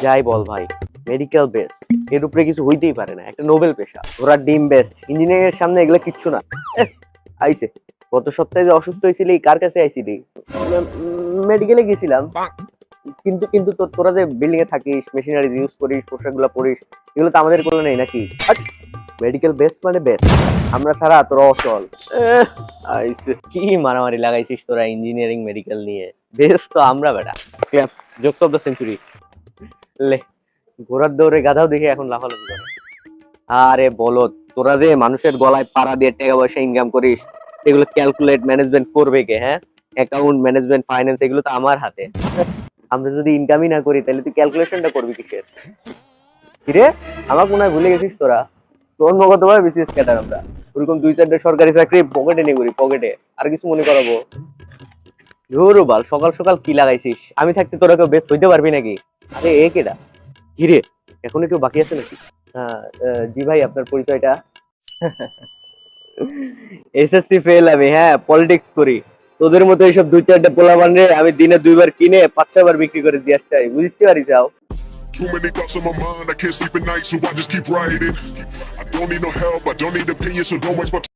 যাই বল ভাই, medical best এর উপরে কিছু হইতেই পারে না, একটা নোবেল পেশা। ওরা ডিম বেস্ট, ইঞ্জিনিয়ারিং এর সামনে এগুলা কিচ্ছু না। আইছে গত সপ্তাহে যে অসুস্থ হয়েছিলি কার কাছে আইছিলি? মেডিকেলে গেছিলাম। কিন্তু কিন্তু তোরা যে বিল্ডিং এ থাকিস, মেশিনারি ইউজ করিস, পোশাকগুলো পরিস, এগুলো তো আমাদের কোনো নেই নাকি? মেডিকেল বেস্ট মানে বেস্ট, আমরা ছাড়া তোরা অচল। আইছে কি মারামারি লাগাইছিস তোরা ইঞ্জিনিয়ারিং মেডিকেল নিয়ে? বেস্ট তো আমরা বেটা। Jokes of the century. লে, ঘোড়ার দৌড়ে গাধাও দেখে এখন লাফালাফি করে। আরে বলো, তোরা যে মানুষের গলায় পাড়া দিয়ে টাকা পয়সা ইনকাম করিস, এগুলো ক্যালকুলেট ম্যানেজমেন্ট করবে কে? হ্যাঁ, অ্যাকাউন্ট ম্যানেজমেন্ট ফাইন্যান্স এগুলো তো আমার হাতে। আমরা যদি ইনকামই না করি তাহলে তুই ক্যালকুলেশনটা করবি কিসের? কিরে, আমাকে মনে হয় ভুলে গেছিস তোরা। জন্মগত ভাবে বিসিএস ক্যাডার আমরা। ওরকম দুই চারটে সরকারি চাকরি পকেটে নিয়ে ঘুরি, পকেটে। আর কিছু মনে করাবো? ধুরু বাল, সকাল সকাল কি লাগাইছিস? আমি থাকতে তোরা কেউ বেস্ট হইতে পারবি নাকি? আরে এ কেডা? কিরে, এখনো কেউ বাকি আছে নাকি? জি ভাই, আপনার পরিচয়টা? এসএসসি ফেল আমি, হ্যাঁ পলিটিক্স করি। তোদের মতো এইসব দুই চারটে পোলাপান রে আমি দিনে 2 বার কিনে 5-6 বার বিক্রি করে দিয়ে আসতে হয়, বুঝতে পারিস? যাও। Too many thoughts on my mind, I can't sleep at night, so I just keep writing. I don't need no help, I don't need opinions, so don't waste my time.